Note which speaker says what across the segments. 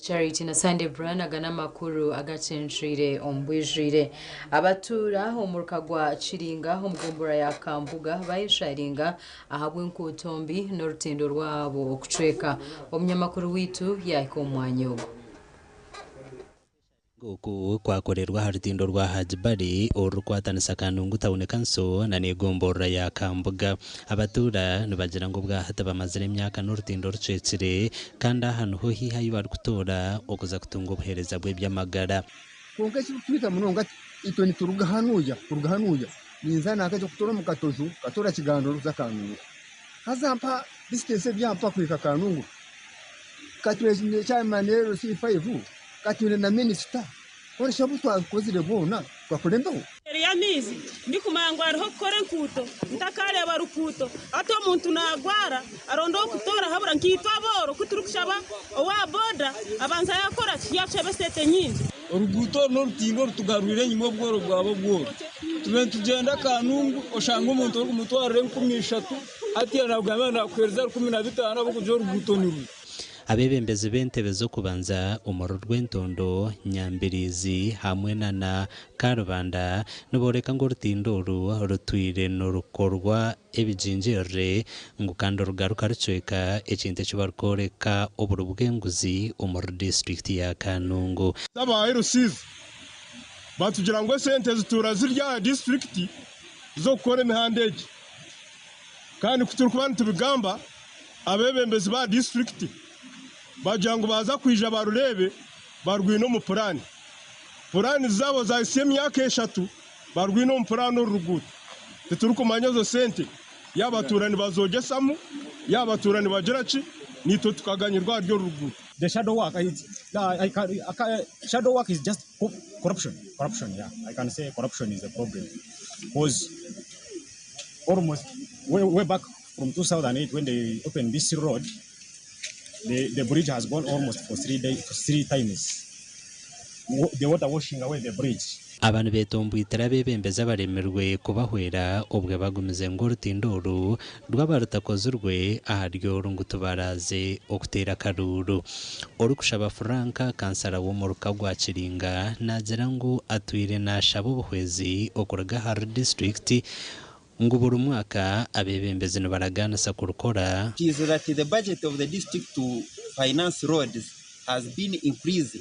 Speaker 1: Charity na Sunday Brand agana makuru Agacencwire ombwijire abatura omuruka gwa Chiringa omugombora ya Kambuga bayisharinga ahabwe nkutombi n'orutendo rwabo okucweka omunyamakuru witu yaiko omwanyogo
Speaker 2: uku kwakorerwa harutindo rwa Hajibari urukwatanisa kanungu taboneka nso na negombora ya Kambuga abatura nibagira ngo bwa hataba mazire imyaka n'urutindo rucecire kandi ahantu ho hihaye bari gutora okuza kutunga obuhereza bwe byamagara
Speaker 3: konka cyitwa munonga itoni turugahanuya ninzana akaje kutora mu katoju katora kigandoro zakanungu hazampa distance byampa kwika kanungu katweze cyane C5 katwire na minister ora shabuto akozire bona kwakurembaho
Speaker 4: ya mizi ndi kumangwa ariho kore nkuto ntakare barukuto ato muntu nagwara arondo kutora habura nkitwa boro kuturukushaba owa boda abanza yakora yachebe sete nyinzi
Speaker 5: uruguto n'urutindo rutugarurire nyimo bworo bwabo bworo tugenda kanungu oshanga umuntu uri kumutwara 13 ati aragamba kwereza 15 abo kujo uruguto niru
Speaker 2: abebembezi b'entebe zo kubanza umuro rw'entondo nyambirizi hamwe na karubanda nuboreka ngo rutindoro rutwire no rukorwa ebijinjere ngo kando rugaruka rucweka ekinte kibarkoreka oburu bwenguzi umuro district ya Kanungu
Speaker 6: abaye rusizi batugira ngo sente zitura zirya district zo gukora imihandege kandi kuturukubana tubigamba abebembezi ba district bajango baza kwija barurebe barwino mu purani zabo za myaka 3 barwino mu purani urugutu turukumanya zo sente yabaturani bazogesamu yabaturani bagiraci nito tukaganyirwa ryo rugutu.
Speaker 7: The shadow work is just corruption. Yeah, I can say corruption is a problem because almost way back from 2008 when they opened this road. The bridge has gone almost for 3 times. The water washing away the bridge.
Speaker 2: Abantu betombwitira bebembeza baremerwe kubahwera obwe bagumize ngo rutindoro rwabarutakozurwe aharyo rungutubaraze okutera karuru orukushaba Franka kansara wo mu rukagwa Chiringa nagira ngo atwire nashabo ubuhwezi okuraga har district nguburu mwaka abebembeze no baragana sakurukora
Speaker 8: is that the budget of the district to finance roads has been increased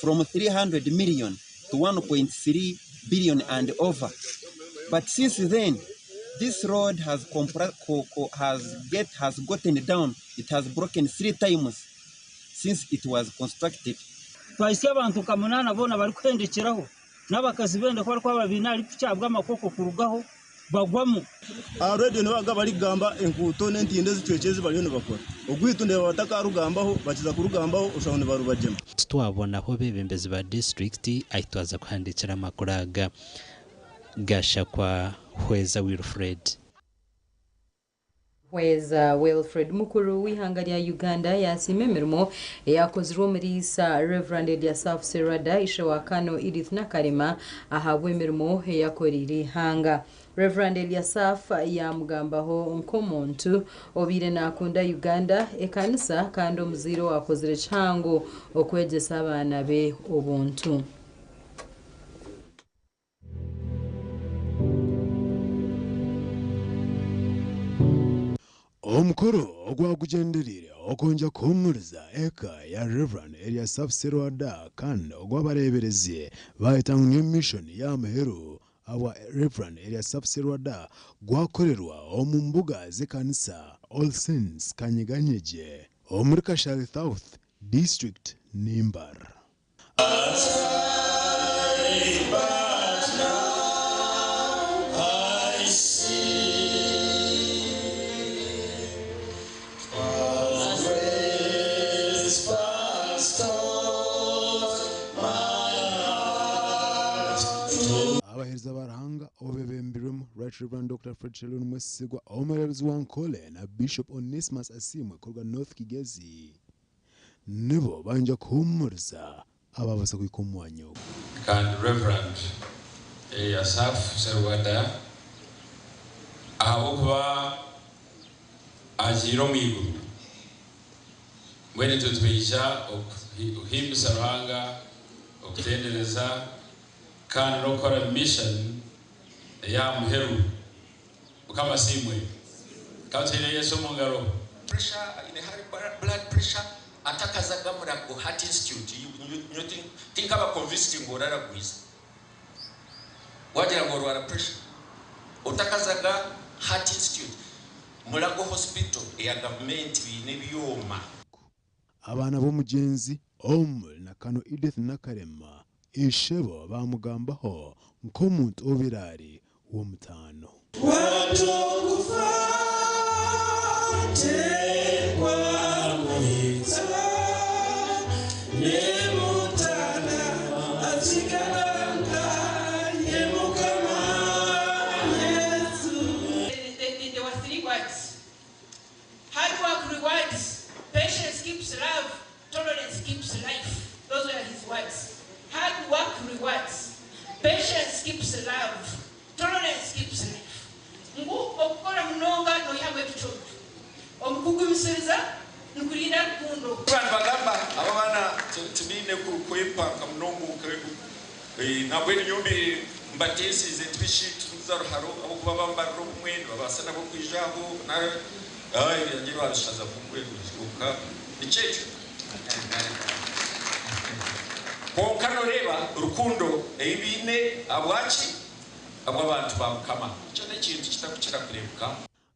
Speaker 8: from 300 million to 1.3 billion and over, but since then this road has gotten down. It has broken 3 times since it was constructed.
Speaker 4: Twaise abantu kamunana bona bari kwendekeraho nabakazi bende kwa babina ari kucyabwa amakoko kurugaho bagwamo
Speaker 5: already no baga bari gamba enkuto n'entinde zicweceze bari no bakora ugwitunde batakarugambaho bakiza kurugambaho ushobone barubajema
Speaker 2: twabona ho bebembezi ba district ahitwaza kwandikira makuraga gasha kwa Hweza
Speaker 1: Wilfred mukuru w'ihanga Uganda yasimemermo yakozwe muri sa Reverend Eliasaf Serada ishe wa Kano Edith Nakarema ahabwe mirimo yakoriri hanga Reverend Eliasaf yamugambaho nkomuntu obire nakunda Uganda ekanisa kandi omuziro wakozere chango okwegesa abana be obuntu
Speaker 9: omukoro ogwagugenderire okonja kumuriza eka ya Reverend Eliasaf Serada kandi ogwabarebereze bayitanga new mission ya mahero awa Reverend Eliasaf Serada gwakorerwa omumbuga zekanisa All Saints Kanyiganyeje omurika Shali South District Nimbar abahiriza barahanga obebembiremo Right Reverend Dr. Fred Shalom Mwesigwa omurebezi wankole na Bishop Onesmus Asimwe korwa North Kigezi nibo banja kumuriza ababasa kwikomwanyo
Speaker 10: kandi Reverend Eliasaf Serada abo kuba ajiro mwiguru mwene tutweija okuhimisa ruhanga okutendereza kandi n'okukora mission ya muheru kama simwe kautine Yesu mungaro
Speaker 11: pressure in high blood pressure atakazaga murago heart institute you think about convincing ngorara guiza wagira ngo rwara pressure utakazaga heart institute murago hospital ya government bine byoma
Speaker 9: abana bo mugenzi na kano Edith Nakarema ishebo bamugambaho nk'omuntu obirari wo mutano
Speaker 12: There were 3 words. Hard work rewards, patience keeps love, tolerance keeps life. Those were his words. Hard work rewards, patience keeps love, tolerance keeps life. Ngu okukora munonga no yamwe bichoto. Omukugumisiriza nukulinda rukundo.
Speaker 11: Abantu bagamba abana tubine kuipanga munongo karibu. Nabwe nyumbi mbatesi zetwishi tuzaruharo abo kuba bambara rumwe babasana bo kwijaho na yagira abashaza kumwe kuzuka icecho. Konkano reba rukundo ebine abwachi abantu bamukama cyo nekintu kitakukira kurebuka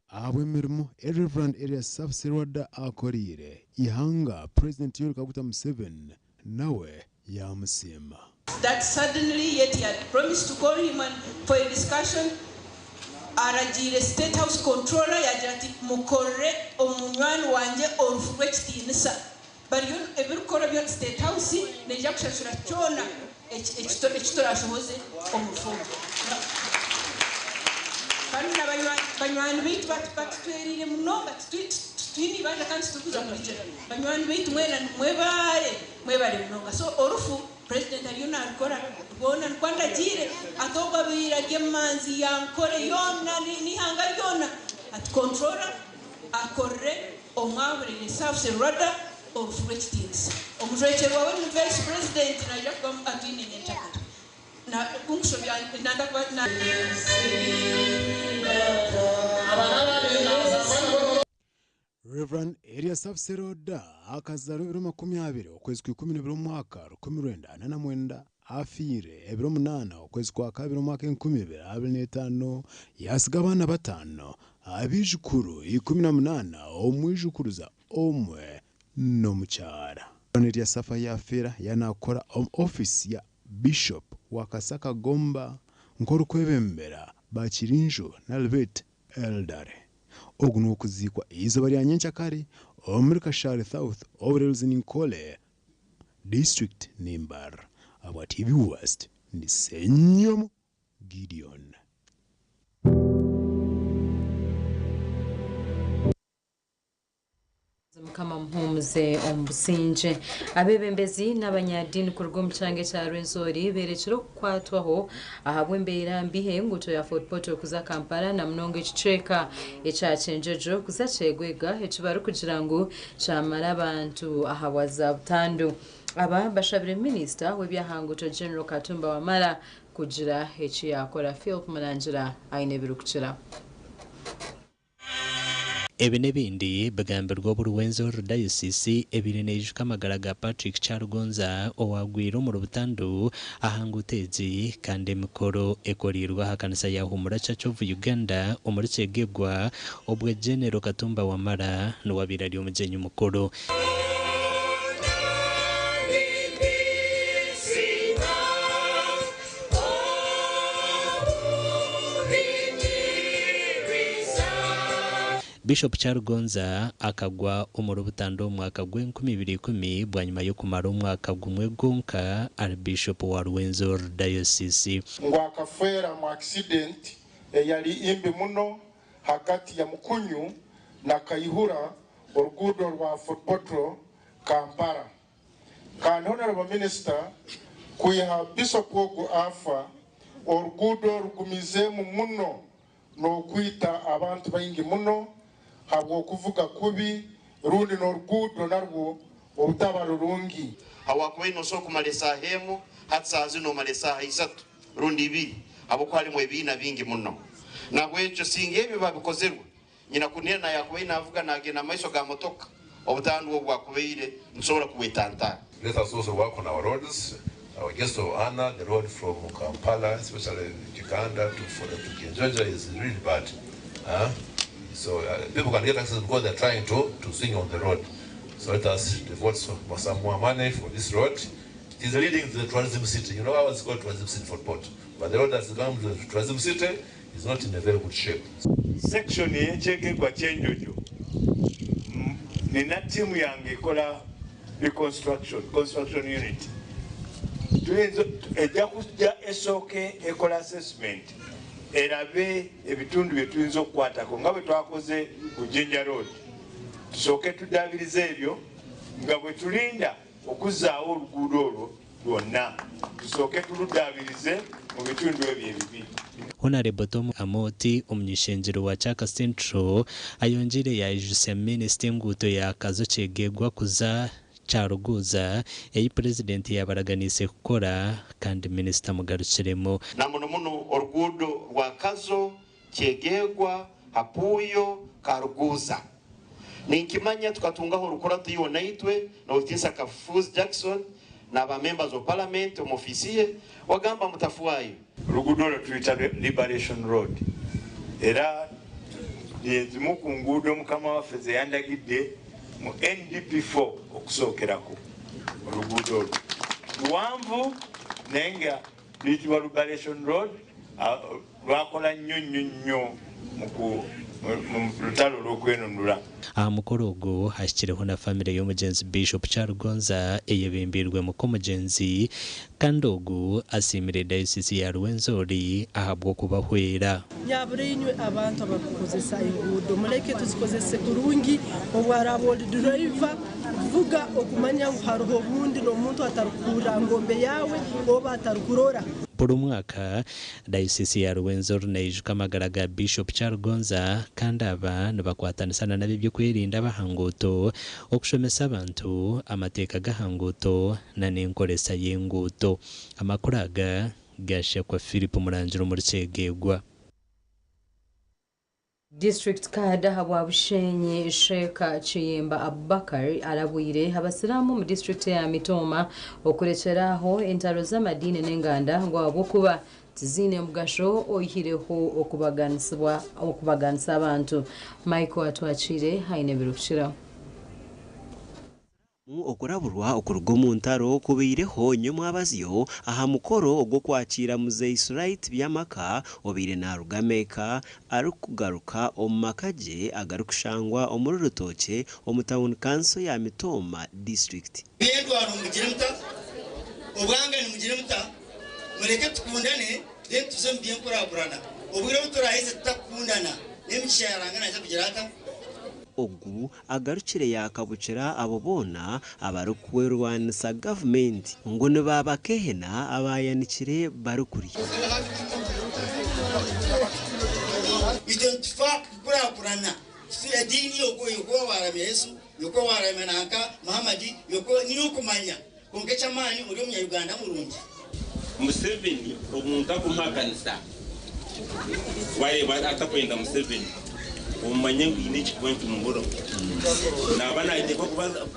Speaker 9: abwemirimo Reverend Elias Safsirwada akorire ihanga President Yoweri Kaguta Museveni nawe yamusima
Speaker 12: that suddenly yet he had promised to call him for a discussion. Aragire State House controller yajati mukore omunywani wanje orufuwe kitinisa bari yo ebirukora byo State House neja kushashura cyona ekitorashoboze omufuwe kandi banywani bitu batwerire muno twini baje kandi tukuza kugira banywani bitu mwebare muno so orufu President Ariona alkora bona kwanda jire atoba bira gemanzi yankore yona ni hanga yona at controller akore omwabure South Rwanda of which things omujweche wawe ni vice president na yakwa atini nyachaka na kungisho nanda kwa na
Speaker 9: Reverend Elias Safsirwada akazaro 20 ukwezi kwa 12 mwaka 1989 afire 8 ukwezi kwa 2 mwaka 2025 yasiga abana 5 abijukuru 18 omwijukuruza omwe no mucyara Elias Safa yafira yanakora office ya Bishop wa Kasaka Gomba nkoro kwebembera bakirinjo na Albert Eldare ogunu kuzikwa izo bari anyenchakari omurika Shari South Overells Ninkole District Nimbar aba TV West ni Senyomo Gideon
Speaker 1: kama mpumuze ombusinje abebembezi n'abanyadini ku rwo mucange cya Rwenzori berekero kwatwaho ahabwe mbera mbihe nguto ya Fort Portal kuza Kampala na mnongo iceka ecyacenjejo kuzacegwega ekibaru kugira ngo camara abantu ahawaza butandu aba bashabire minister w'ebyahanguto General Katumba Wamala kugira eci yakora Philip Mulangira aine birukira
Speaker 2: ebine bindi bagambirwa Rwenzori Diocese ebireneje kamagaraga Patrick Chargonza owagwira mu rubutandu ahangutezi kandi mikoro ekorirwa hakanisa ya Humura Church of Uganda omuricegegwa obwe General Katumba Wamala no wabirari omujenyi mukoro Bishop Chargonza akagwa umurubutando mwaka gwe 2010 bwanyuma yo kumara umwaka gumwe gonka ari Bishop wa Rwenzori Diocese
Speaker 13: ngwakafera mu accident yali imbi muno hagati ya Mukunyu na Kayihura orugudo rwa Fort Portal Kampala kandi honorable minister kuyiha Bishop wogo afa orugudo rugumize mu muno no kwita abantu bayingi muno habwo kuvuga kubi rundi no rugudo narwo obutaba rurungi
Speaker 14: hawakuba inoso kumala hemu hati saa zino mala esaha 3 rundi 2 habwokuba harimu ebiina bingi muno nabwekyo singa ebyo babikozerwa nyina kunena yakuba inavuga nagenda amaiso ga motoka obutandu obwo bwakubaire nsobola kubwetantara.
Speaker 15: Let us also work on our roads. Our guest of honor, the road from Kampala, especially Uganda to Kinjanja is really bad. So people can get access because they're trying to swing on the road. So let us devote some more money for this road. It is leading to the tourism city. You know how it's called tourism city for port. But the road that's going to the tourism city is not in a very good shape.
Speaker 16: Section yencheke kwa chenjojo. Nina timu yange kola construction unit. Ejja kujja esooke ekola assessment erabe ebitundu bye tuyinza okukwatako nga bwe twakoze ku Jinja Road. Tusooke tuddaabirize ebyo nga bwe tulinda okuzzaawo oluguudo olwo lwonna tusooke tuluddaabirize mu bitundu ebyo ebibi.
Speaker 2: Honorable Tom Amoti omunyishenjero wa Chaka Central ayonjire yayijuse Minister nguto ya kazo chegegwa kuza charuguza eyi president yabaraganise kukora kandi minister mugarukiremo
Speaker 14: na muno orugudo rwa kazo kyegegwa hapuyo karuguza ninkimanya tukatungaho rukora tuyibona itwe na utisa Kafuzi Jackson na ba members of parliament omofisiye wagamba mutafuwayo
Speaker 16: rugudo lo tuyita Liberation Road era yezimu ku nguudo mukama waffe ze yandagidde mu NDP4 okusookerako oluguudo luwanvu naye nga luyitibwa Liberation Road lwakola nnyo mu lutalo lw'okwenunula.
Speaker 2: Mukoro ogwo hashyikireho na family y'omugenzi Bishop Charugonza eyebimbirwe mu komugenzi kandi ogwo asimire diocese ya Rwenzori ahabwo kubahwera.
Speaker 17: Nyabure inywe abantu abakozesa enguudo muleke tuzikozese kurungi obwarabo driver vuga okumanya ngo hariho obundi n'omuntu atarukura ngombe yawe oba atarukurora.
Speaker 2: Buri mwaka diocese ya Rwenzori nayijuka amagara ga Bishop Charugonza kandi aba nibakwatanisana nabyo kwirinda bahanguto okushomesa abantu amateeka gahanguto na n'enkoresa y'enguuto. Amakuru aga gashe kwa Philip Murangira muri Kyegegwa.
Speaker 1: District Kada habwa Bushenyi Sheka Chiyemba Abubakar arabwire abasilamu mu district ya Mitoma okurekeraho entaro z'amadini n'enganda ngo abukuba tizine mugasho oyihireho okubaganisa abantu. Michael atwachire haine birukushiraho
Speaker 18: okuraburwa okurugo mu ntaro kubireho nyuma abaziyo aha mukoro ogwo kwakira muze Israite byamaka obire na rugameka arukugaruka omumakaje agarukushangwa omurutoke omutawuni council ya Mitoma district.
Speaker 19: Bendwa rumugire muta obwanga ni mugire muta mureke tukundane then tuzembiye kuraburana obwire buturahise tutakundana n'emishyarangana cyo kugirata
Speaker 18: ogu agarukire yakabucira abo bona abarukwerwanisa government ngo ne babakehena abayanikire barukuri
Speaker 19: identify kurakurana dini yoko waramya Yesu yoko waramya nanka Muhammadi yoko niyo kumanya konkecha mani muri mu Uganda murungi
Speaker 20: Museveni omuntu akumakanisa waye batakwenda Museveni umanye ngine chikwenti mungoro na bana ite ko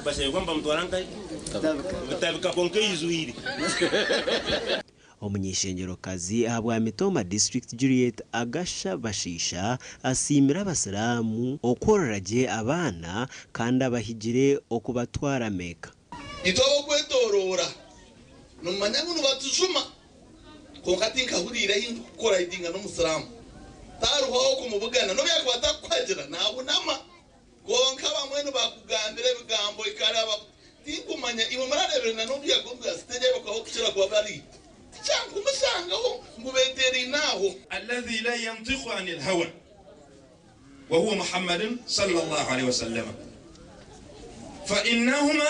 Speaker 20: bashe kwamba mtu waranka bitabika konke izuiri.
Speaker 18: Omunyeshengero kazi habwa Mitoma district Juliet agasha bashisha asimira abasilamu okoreraje abana kandi abahigire okubatwara meka
Speaker 21: itobo kwetorora no manyangu batujuma konkatinka hurira hinkora idinga no musalamu taruho kumubugana no byakwata kwagira nabunama konka bamwe no bakugambira bigambo ikaraba tinkumanya ibo mararebera no byagomba stage bakaho kucira kwa bari cyangwa umusangaho ngubeteri naho
Speaker 11: alladhi la yantiqu anil hawa wa huwa Muhammadin sallallahu alaihi wasallam fa innahuma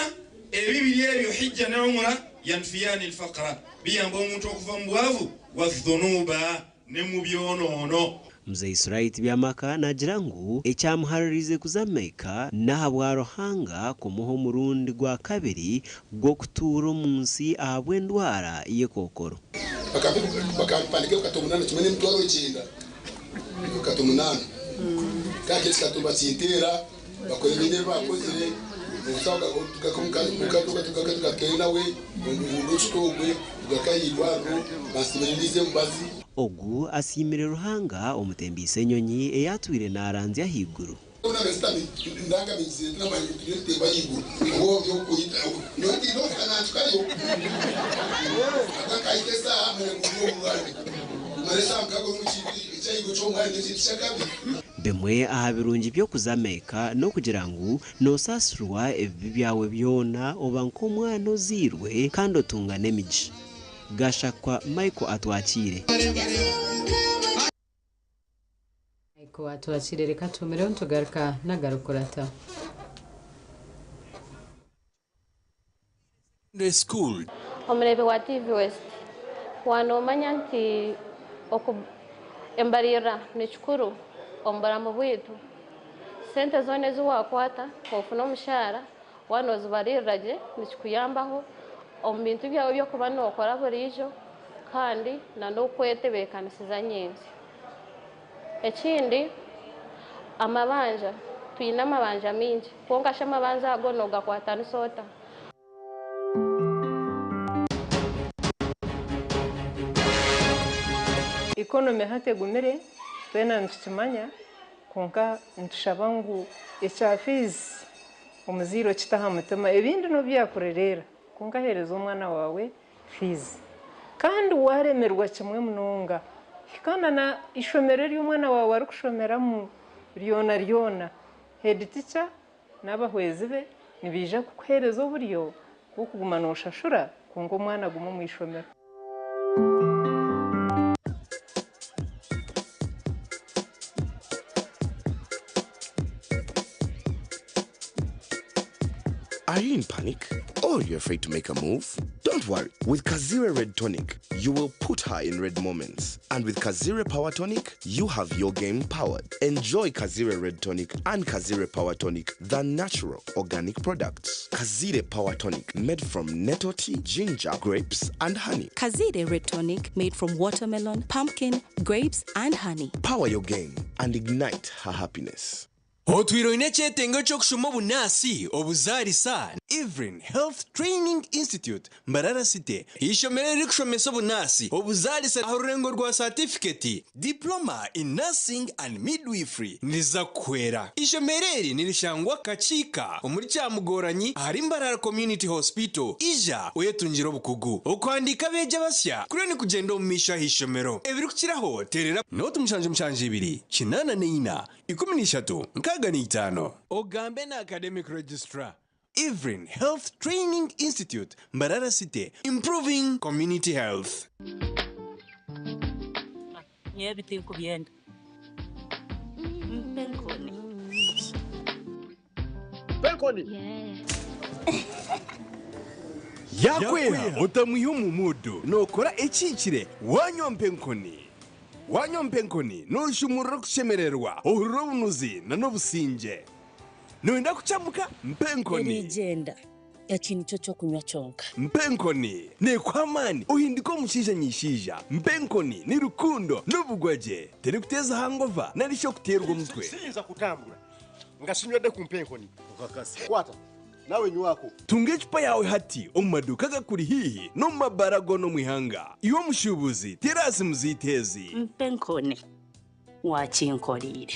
Speaker 11: bibiliya yuhijja na umra yanfiyani alfaqra biyambo umuntu okuva mbwavu wa dhunuba nemubyonono.
Speaker 18: Mzee Israel byamaka nagira ngu ekyamuharirize kuzameka nahabwa Ruhanga kumuho murundi gwa kabiri gwo kutura munsi ahabw'endwara y'ekokoro.
Speaker 3: Bakapandika ukatomunana kimwe n'emtwaro icyenda ukatomunana kandi kikatumba cyitera bakora ibindi bakoze usanga tukakena we ngurutugwe tukakayirwaro basibirize Mbabazi.
Speaker 18: Ogu asimire Ruhanga omutembise enyonyi eyatwire naranze ahiguru.
Speaker 3: Ndanga bizi n'abantu tuyite bayiguru ngo byo kuyita no kana tukayo akakayitesa hamwe ngo ngwane maresa mkago muchiti cyayigo cyo ngwane cyakabi.
Speaker 18: Bemwe ahabirungi byo kuzameka no kugira ngo nosasirwa ebi byawe byona oba nkomwana ozirwe kandi otungane miji. Gashakwa Michael atwakire.
Speaker 1: Michael atwakire reka tumire ntugaruka nagarukurata.
Speaker 22: The school.
Speaker 23: Omurebe wa TV West. Wanomanya nti embarira ni kikuru ombara mu bwitu. Sente zone ziwakwata ofuna omushahara wanozibarirage nikikuyambaho ombintu byawe byo kuba nokora burijo kandi na nokwetebekanisiza nyingi. Ekindi amabanja tuyina amabanja mingi kongasha amabanja ago nogakwata nisota.
Speaker 24: Economy hategumire twena ntukimanya konka ntushaba ngu ekya fees omuziro kitaha mutima ebindi no byakurerera konka hereza omwana wawe fees kandi waremerwa kimwe munonga kana na ishomero ry'umwana wawe ari kushomeramo ryona head teacher n'abahwezi be nibija kukuhereza uburyo bwo kuguma noshashura kongo omwana gumo mu ishomero.
Speaker 25: Are you in panic? Or you're afraid to make a move? Don't worry. With Kazire Red Tonic, you will put her in red moments. And with Kazire Power Tonic, you have your game powered. Enjoy Kazire Red Tonic and Kazire Power Tonic, the natural organic products. Kazire Power Tonic, made from nettle tea, ginger, grapes, and honey.
Speaker 26: Kazire Red Tonic, made from watermelon, pumpkin, grapes, and honey.
Speaker 25: Power your game and ignite her happiness.
Speaker 22: Otwiro cyetengo cyo kushoma bunasi obuzarisa Everin Health Training Institute Mbarara City ishomere rikushomesa bunasi obuzarisa ahurengo rwa certificate diploma in nursing and midwifery niza kwera ishomereri nirishangwa kachika omuri cyamugoranyi ari Mbarara Community Hospital ija oyetunjiro bukugu okwandika beje basya kuri ni kugenda omumisha hishomero ebiri kukiraho terera notu mshanje ibiri kinana neina 13 Kaganitano. Ogambe na Academic Registrar. Everin Health Training Institute, Mbarara City, improving community health.
Speaker 27: Everything could be end.
Speaker 22: Penkoni. Yakwera utamuhimu mudu nokora ekikire wanyompenkoni. Wanyompenkoni nushumura kushemererwa urubunuzi na nobusinje noenda kuchamuka mpenkoni
Speaker 27: igenda yakintu cyo cyo kunywa cyonka
Speaker 22: mpenkoni ne kwamani uhindiko mushija nyishija mpenkoni ni rukundo n'ubugwaje tere kuteza hangova narisho kuterwa umutwe
Speaker 28: sinza kutambura ngasinywa de kumpenkoni ukakasi kwata nawe nywako
Speaker 22: tunge chupa yawe hati omumaduka gakuri hihi no mabarago no mwihanga iwo mushubuzi terasi muzitezi
Speaker 27: mpenkone wakinkorire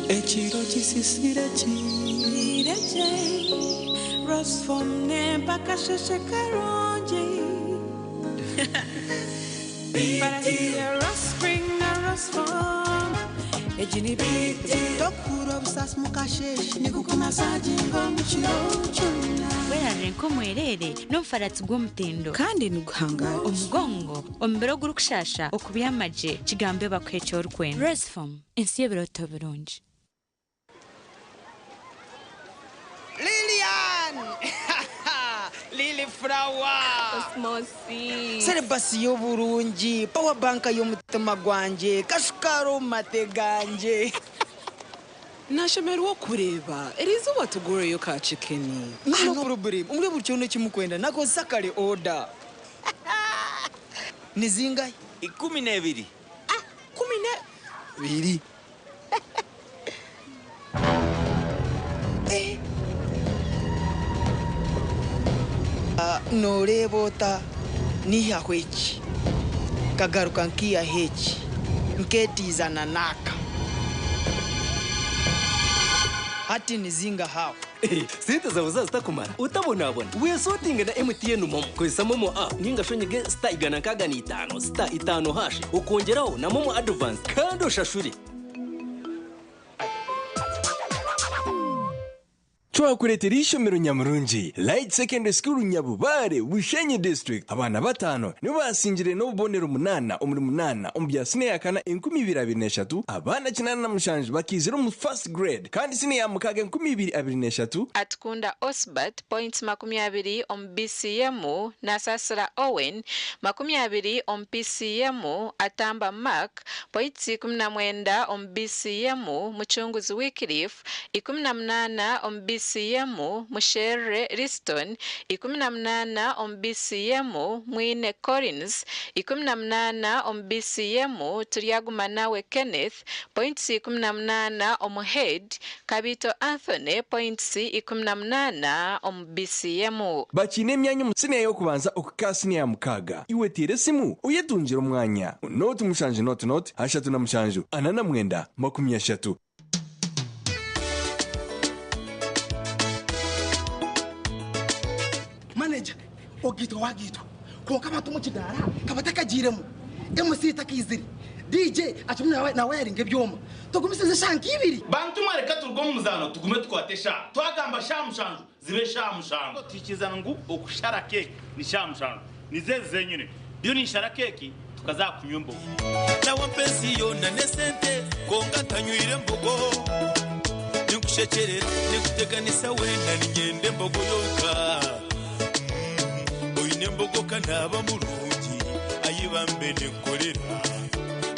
Speaker 29: ekiro kisisire kireke rasfomne bakasheshe karonje Paradia Spring Rasfom Ejini biti Dokuro Busas Mukashesh Nikukuna Sajingo Muchirochuna
Speaker 26: Wera renko mwerere n'ubufaratsi bw'umutendo kandi nuguhanga umugongo ombero gurukushasha okubiyamaje kigambe bakwecho urkwenda Rasfom insiyebero toberunji
Speaker 29: Lilian Lili
Speaker 4: cauliflower
Speaker 5: osmosi
Speaker 4: celebasi y'uburungi power bank y'umutima gwanje kashukaro mate ganje
Speaker 5: nashemerwa kureba erizuba tugoreyo ka chicken
Speaker 4: no problem umwe buryo no kimukwenda nako sakale order nizinga
Speaker 5: 12
Speaker 4: 12 no rebota ni yahwechi kagaruka nkia hechi nketiza nanaka hati nizinga hao
Speaker 6: sente zawe zazitakumara utabonabona wesotinga na MTN momo kwesa momo app ninga shonyege star 165 star 5 hash ukongeraho na momo advance kandi ushashure
Speaker 22: twakuretera ishomero nyamurungi Light Secondary School Nyabubare Bushenyi District abana batano nibo basingire no bubonera 8 omuri 8 ombya sine yakana 2023 abana 9 bakizira mu first grade kandi sine ya mukaga 2023
Speaker 7: atkunda Osbert points 20 BCM na Sasra Owen 20 PCM atamba Mark points 19 BCM muchunguzi Wycliffe 18 BCM Mushere Riston 18 BCM Mwine Collins 18 BCM Turiagumanawe Kenneth points 18 Head Kabito Anthony points 18 BCM
Speaker 22: bakine emyanya musine yo kubanza okukasine ya mukaga iwe tire simu uyetunjira umwanya note mushanje note hashatu na mushanju anana mwenda 30
Speaker 8: manager ogito wagito ko kama tumukidara kabatakagiremo MC takiziri DJ atumwe na wiring ebyoma tugumisize shanki ibiri
Speaker 9: bantu mwareka turwo muzano tugume twatesha twagamba shamushanju zibe shamushanju tikizana ngu okushara cake ni shamushanju nizeze zenyine byo ni shara cake tukazakunyumbo
Speaker 10: na wampenzi yona nesente konga tanywire mbogo nikushekerera nikuteganisa wenda ningende mbogo yoka oyine mbogo kanaba mulungi ayibambe nekorera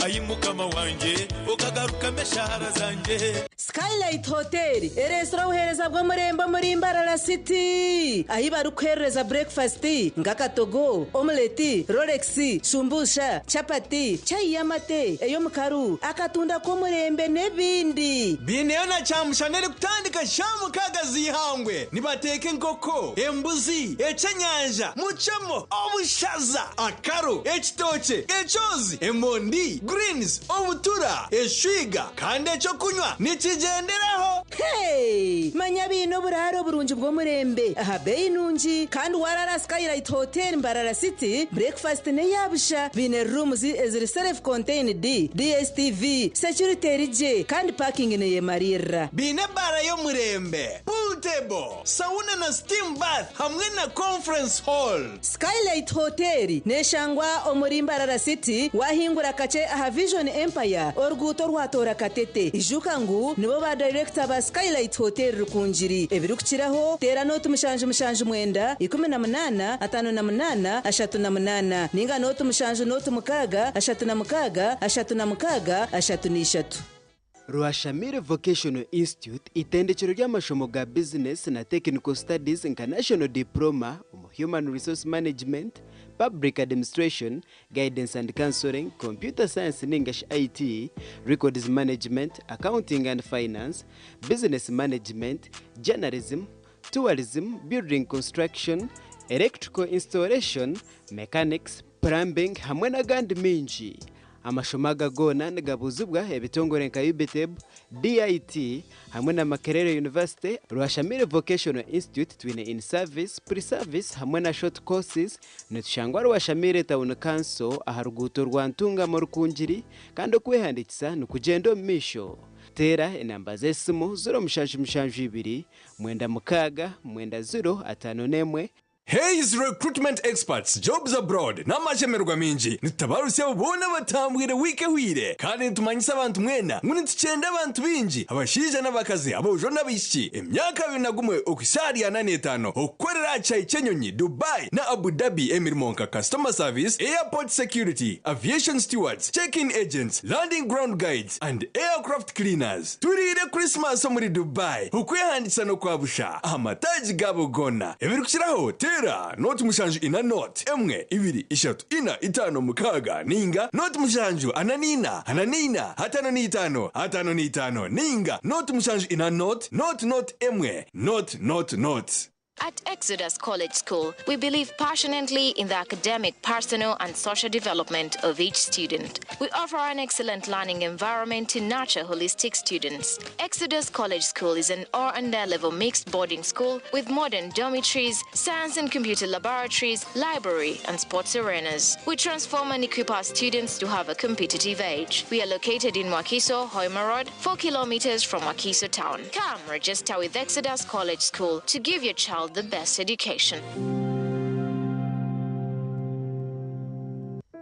Speaker 10: ayimukama wanje okagaruka meshara zanje
Speaker 5: Skylight Hotel eresra uhereza bwo murembo muri Mbarara City ahibaru kwereza breakfast ngakatogo omelette Rolex shumbusha chapati chai yamate eyo mukaru akatunda ko murembe nebindi
Speaker 22: bineona chamushanere kutandika shamu kagazi hangwe nibateke nkoko embuzi ecanyanja muchamo obushaza akaro ekitoche echozi emondi greens obutura eshwiga kandi echo kunywa nikigenderaho
Speaker 5: hey manya bino buraro burungi bwo murembe aha bei nungi kandi warara Skylight Hotel Mbarara City breakfast ne yabusha bine rooms eziri self contained DSTV security rije kandi parking ne yemarira
Speaker 22: bine bara yo murembe pool table sauna na steam bath hamwe na conference hall
Speaker 5: Skylight Hotel neshangwa omuri Mbarara City wahingura kace aha Vision Empire orguto rwatora katete ijuka ngu nibo ba director ba Skylight Hotel rukunjiri ebirukiraho tera note mushanje mwenda 18 58 38 ninga note mushanje note mukaga 36 36
Speaker 18: Ruashamire Vocational Institute itendekero ry'amashomo ga business na technical studies international diploma human resource management public administration guidance and counseling computer science and English IT records management accounting and finance business management journalism tourism building construction electrical installation mechanics plumbing hamwe na gandi minji amashomaga gona ngabuzubwa ebitongore nka UBTEB DIT hamwe na Makerere University Ruashamire Vocational Institute twine in service pre-service hamwe na short courses netushangwa Ruashamire Town Council aharuguto rwantunga mu rukunjiri kandi kwehandikisa nukugendo misho tera enamba zesimu 0 mushanju 2 mwenda mukaga mwenda 0 5 nemwe
Speaker 22: Hayes recruitment experts jobs abroad n'amashemerwa minji nitabarusi abona batambwire wike hwire kandi tumanyisa abantu mwena nguni tuchenda abantu binji abashije n'abakazi abojo n'abishyi emyaka binagumwe okisari ya 85 okorera chai chenyonyi Dubai na Abu Dhabi emirmonka customer service airport security aviation stewards check-in agents landing ground guides and aircraft cleaners turire Christmas muri Dubai ukwehandisa no kwabusha amataji gabo gona ebirukiraho Not mushanju ina not emwe ibiri ishatu ina itano mukaga ninga not mushanju ananina hatano ni itano ninga not mushanju ina not emwe not.
Speaker 2: At Exodus College School, we believe passionately in the academic, personal, and social development of each student. We offer an excellent learning environment to nurture holistic students. Exodus College School is an R&D-level mixed boarding school with modern dormitories, science and computer laboratories, library, and sports arenas. We transform and equip our students to have a competitive edge. We are located in Mwakiso, Hoima Road, 4 kilometers from Mwakiso town. Come register with Exodus College School to give your child the best education.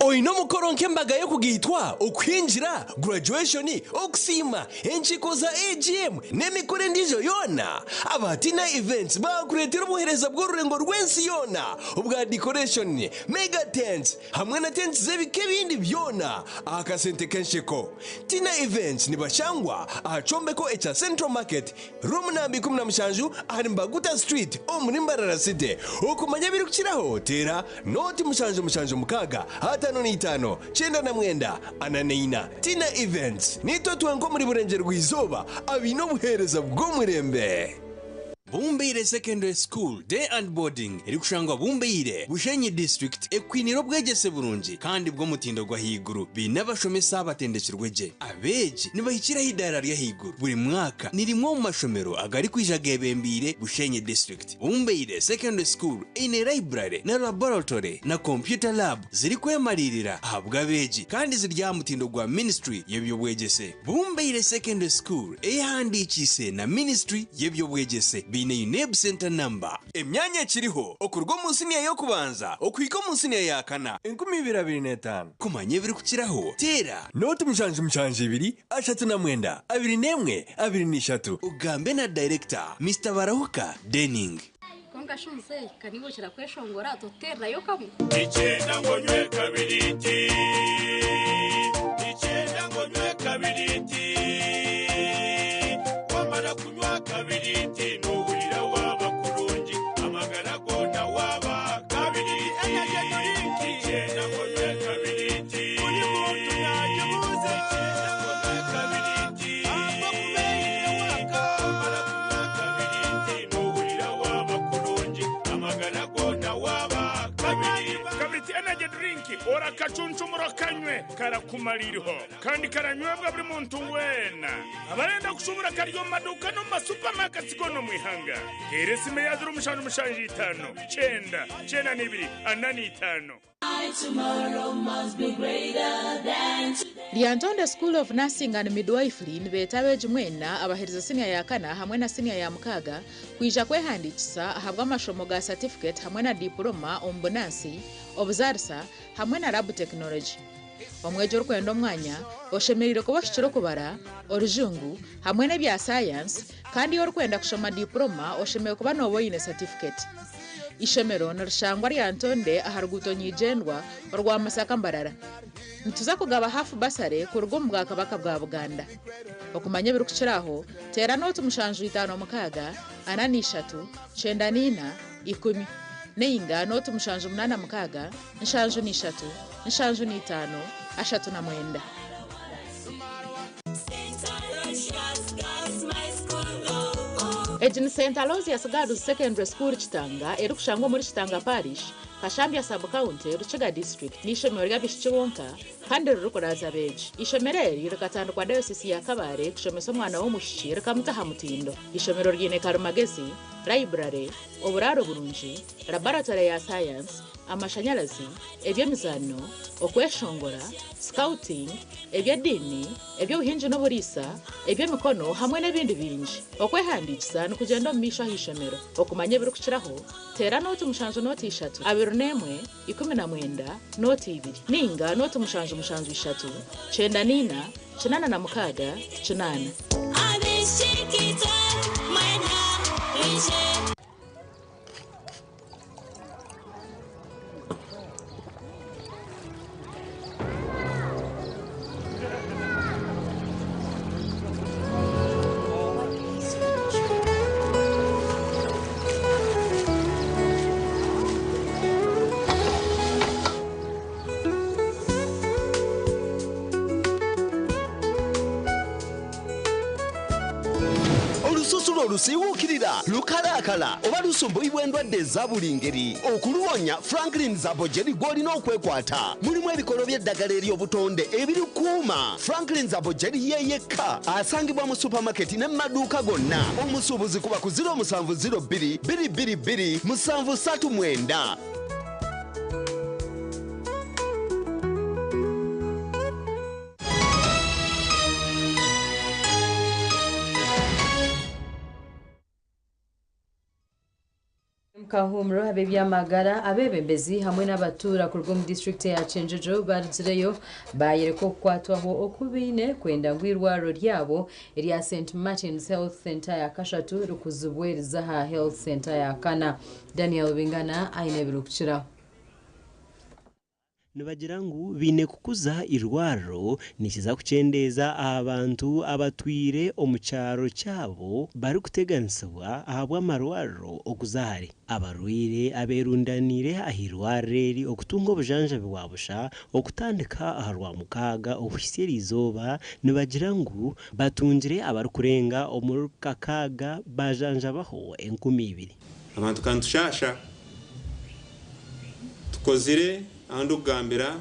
Speaker 22: Oino mukoronke mbaga yo kugitwa okwinjira graduation okusima enchiko za AGM nemikore ndijo yona abatina events bakuretera ubuhereza bw'ururengo rwensi yona ubwa decoration mega tents hamwe na tents zebike bindi byona akasente kenshiko tina events nibashangwa achombeko echa Central Market room number 17 ari Mbaguta Street omuri Mbarara City okumanya biri kukiraho tera noti mushanju mukaga hata itano chenda na mwenda ananeina tina events nito tuanko muri burengero rw'izoba abino buhereza bwo murembe Bumbire Secondary School Day and Boarding iri kushangwa Bumbire Bushenyi District ekwiniro bwegese burungi kandi bwo mutindo gwa higuru binabashomesa batendekirweje abeji nibahikira hidara rya higuru buri mwaka nirimwo mu mashomero agari kwijagebembire Bushenyi District. Bumbire Secondary School ine library na laboratory na computer lab ziri kwemalirira ahabwa abeji kandi zirya mutindo gwa Ministry y'ebyo bwegese. Bumbire Secondary School ehandikise na Ministry y'ebyo bwegese bine UNEB center number emyanya kiriho okurwo munsi niya yo kubanza okwiko munsi niya yakana 2025 kumanye biri kukiraho tera note mushanje ibiri ashatu na mwenda 21 ugambe na director Mr. Barahuka Denning
Speaker 12: konga shunze kanibo kira kweshongora totera yo kamu
Speaker 10: ichenda ngonywe kabiriti wamara kunywa kabiriti nuhurira waba kurungi amagara gona waba kabiriti ichenda ngonywe kabiriti uri muntu naje muze ichenda ngonywe kabiriti amba kubeye waka wamara kunywa kabiriti nuhurira waba kurungi amagara gona waba kabiriti energy drink ora kachunchumura kanywe karakumaliriho kandi karanywebwa buri muntu wena abarenda kushubura karyo maduka no masupermarket gono mwihanga heresime yazuru mushanje 5 chenda nibiri anani 5.
Speaker 12: Tomorrow must be greater than
Speaker 13: Liantonde School of Nursing and Midwifery nibetabeje mwena abahereza senior ya kana hamwe na senior ya mukaga kwija kwehandikisa ahabwa amashomo ga certificate hamwe na diploma ombonansi obuzarisa hamwe na lab technology. Omwejo rukwendo mwanya oshemerire kubashikiro kubara orujungu hamwe ne bya science kandi yorukwenda kushoma diploma oshemeye kuba no boyine certificate. Ishemero narushangwa Liantonde aharuguto nyijendwa orwa Masaka Mbarara. Nituza kugaba hafu basare ku rugo mbwa kabaka bwa Buganda. Okumanya biri kukiraho tera note mushanju 5 mukaga anani 3 chenda nina 10 neinga note mushanju 8 mukaga nshanju ni 3 nshanju ni 5 ashatu na mwenda. Ejini St. Aloysius Gadu Secondary School Chitanga eri kushangwa muri Chitanga Parish Kashambya Sub County Ruchiga District n'ishomero ry'abishikibonka kandi rurukuraza beji. Ishomereri rikatandukwa kwa diocese ya Kabare kushomesa mwana wo mushishira kamutaha mutindo. Ishomero ryine Karumagezi library oburaro burungi laboratory ya science amashanyarazi ebyemizano okweshongora scouting ebyadini eby'obuhinji n'oburisa eby'emikono hamwe n'ebindi bingi okwehandikisa n'okugenda omu maisho ah'ishomero okumanya ebirikukiraho teera noti 7 21 19 noti 2 ninga noti 7 3 94 86 8
Speaker 3: Lusiwukirira lukalakala oba lusumbuibwa endwadde eza buli ngeri okuluwonya Franklin Zabojeri gw'olina okwekwata mulimu ebikolo by'eddagala ery'obutonde ebirikuuma Franklin Zabojeri ye yekka asangibwa mu supermarket ne mu maduuka gonna omusuubuzi kuba ku 0702 222 739.
Speaker 1: Kahumro abebyamagara abebembezi hamwe n'abatura ku rwo mu district ya Chenjejo bazireyo bayereko kwatwaho okubine kwenda ngwirwaro ryabo erya St Martin's Health Center ya Kashatu rukuzubweriza ha Health Center ya Kana. Daniel Bingana aine birukira
Speaker 18: nibagira ngu bine kukuza irwaro nikiza kucendeza abantu abatwire omucyaro cyabo bari kuteganisibwa ahabwa amarwaro okuzahari abarwire aberundanire ahirwareri okutunga obujanja bwabusha okutandika aharwa mukaga obuhiseri izoba nibagira ngu batungire abarukurenga omurukakaga bajanja baho 12
Speaker 11: abantu kantushasha tukozire andu gambira